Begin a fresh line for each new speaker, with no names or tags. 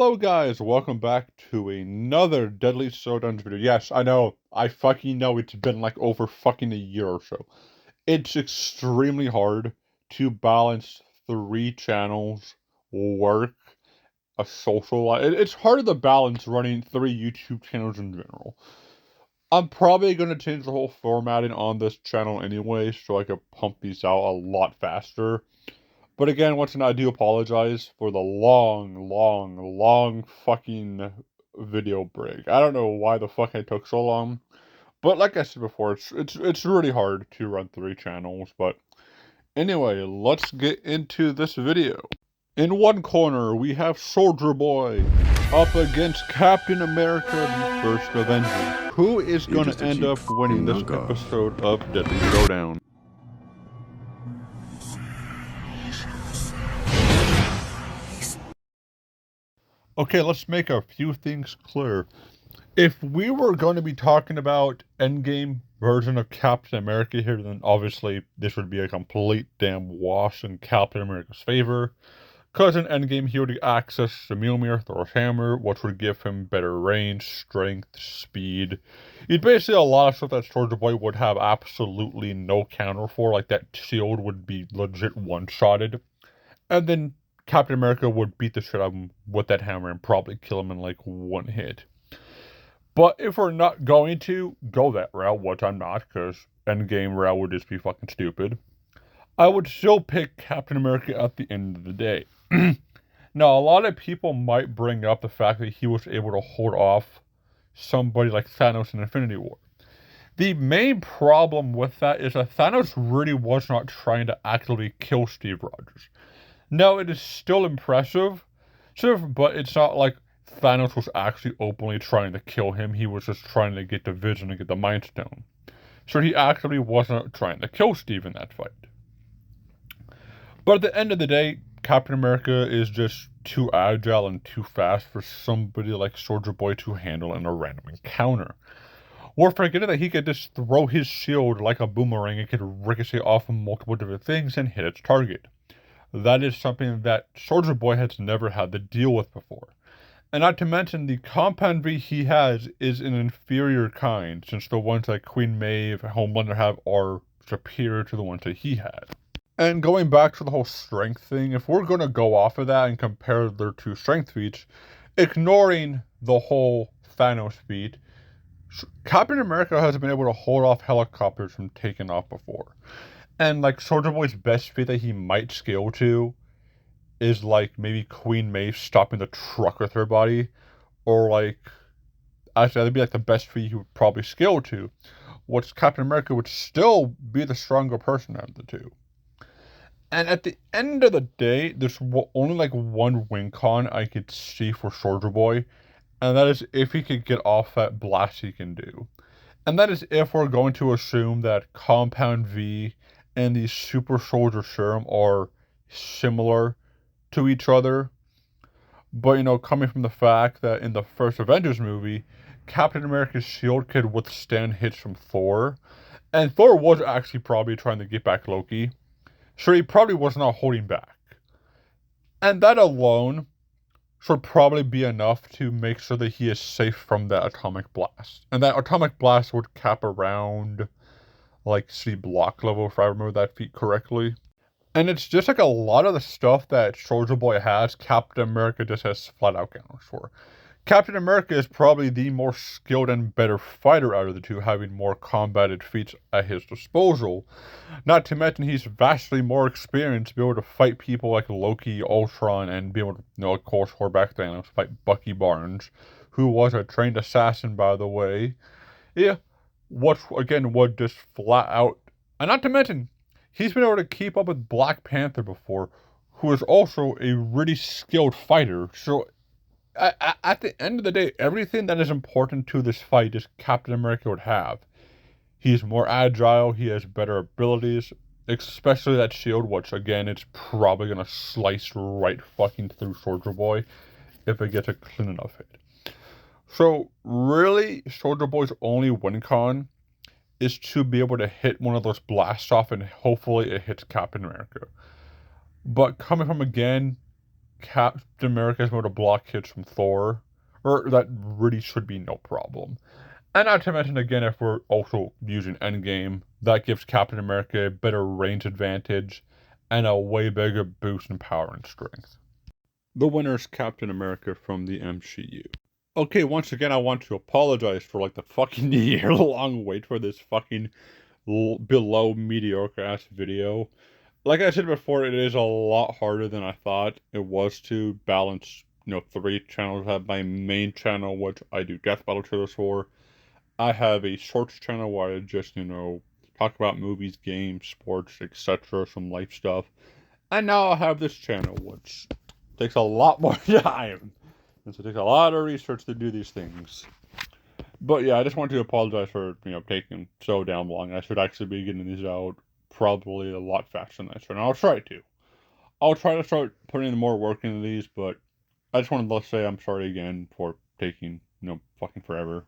Hello guys, welcome back to another Deadly Showdown video. Yes, I know, I fucking know it's been like over fucking a year or so. It's extremely hard to balance 3 channels, work, a social life. It's harder to balance running 3 YouTube channels in general. I'm probably going to change the whole formatting on this channel anyway, so I can pump these out a lot faster. But again, once again, I do apologize for the long fucking video break. I don't know why the fuck it took so long. But like I said before, it's really hard to run 3 channels. But anyway, let's get into this video. In one corner, we have Soldier Boy up against Captain America, the First Avenger. Who is going to end up winning this episode of Deadly Showdown? Okay, let's make a few things clear. If we were going to be talking about Endgame version of Captain America here, then obviously this would be a complete damn wash in Captain America's favor. Because in Endgame he would access the Mjolnir, Thor's hammer, which would give him better range, strength, speed. It's basically a lot of stuff that Soldier Boy would have absolutely no counter for, like that shield would be legit one-shotted. And then Captain America would beat the shit out of him with that hammer and probably kill him in like one hit. But if we're not going to go that route, which I'm not, because Endgame route would just be fucking stupid, I would still pick Captain America at the end of the day. Now, a lot of people might bring up the fact that he was able to hold off somebody like Thanos in Infinity War. The main problem with that is that Thanos really was not trying to actively kill Steve Rogers. No, it is still impressive, but it's not like Thanos was actually openly trying to kill him. He was just trying to get the vision and get the Mind Stone. So he actually wasn't trying to kill Steve in that fight. But at the end of the day, Captain America is just too agile and too fast for somebody like Soldier Boy to handle in a random encounter. We're forgetting that he could just throw his shield like a boomerang and could ricochet off of multiple different things and hit its target. That is something that Soldier Boy has never had to deal with before. And not to mention, the compound V he has is an inferior kind, since the ones that Queen Maeve and Homelander have are superior to the ones that he had. And going back to the whole strength thing, if we're going to go off of that and compare their 2 strength feats, ignoring the whole Thanos feat, Captain America has been able to hold off helicopters from taking off before. And like Soldier Boy's best feat that he might scale to is like maybe Queen Maeve stopping the truck with her body. Or like, actually that'd be like the best feat he would probably scale to. Which Captain America would still be the stronger person out of the 2. And at the end of the day, there's only like one win con I could see for Soldier Boy. And that is if he could get off that blast he can do. And that is if we're going to assume that Compound V and the Super Soldier Serum are similar to each other. But, you know, coming from the fact that in the first Avengers movie, Captain America's shield could withstand hits from Thor. And Thor was actually probably trying to get back Loki. So he probably was not holding back. And that alone should probably be enough to make sure that he is safe from that atomic blast. And that atomic blast would cap around like C block level, if I remember that feat correctly. And it's just like a lot of the stuff that Soldier Boy has, Captain America just has flat out counters for. Captain America is probably the more skilled and better fighter out of the 2, having more combated feats at his disposal. Not to mention he's vastly more experienced to be able to fight people like Loki, Ultron, and be able to, you know, of course, hold back Thanos, fight Bucky Barnes, who was a trained assassin, by the way. Yeah, what again would just flat out, and not to mention, he's been able to keep up with Black Panther before, who is also a really skilled fighter. So at the end of the day, everything that is important to this fight is Captain America would have. He's more agile, he has better abilities, especially that shield, which again, it's probably going to slice right fucking through Soldier Boy if it gets a clean enough hit. So really, Soldier Boy's only win con is to be able to hit one of those blasts off and hopefully it hits Captain America. But coming from again, Captain America is able to block hits from Thor, or that really should be no problem. And not to mention, again, if we're also using Endgame, that gives Captain America a better range advantage and a way bigger boost in power and strength. The winner is Captain America from the MCU. Okay, once again, I want to apologize for like the fucking year-long wait for this fucking below mediocre ass video. Like I said before, it is a lot harder than I thought it was to balance, 3 channels. I have my main channel, which I do death battle trailers for. I have a shorts channel where I just, talk about movies, games, sports, etc., some life stuff. And now I have this channel, which takes a lot more time. And so it takes a lot of research to do these things. But yeah, I just want to apologize for, taking so damn long. I should actually be getting these out probably a lot faster than I should. And I'll try to. I'll try to start putting more work into these, but I just wanted to say I'm sorry again for taking, fucking forever.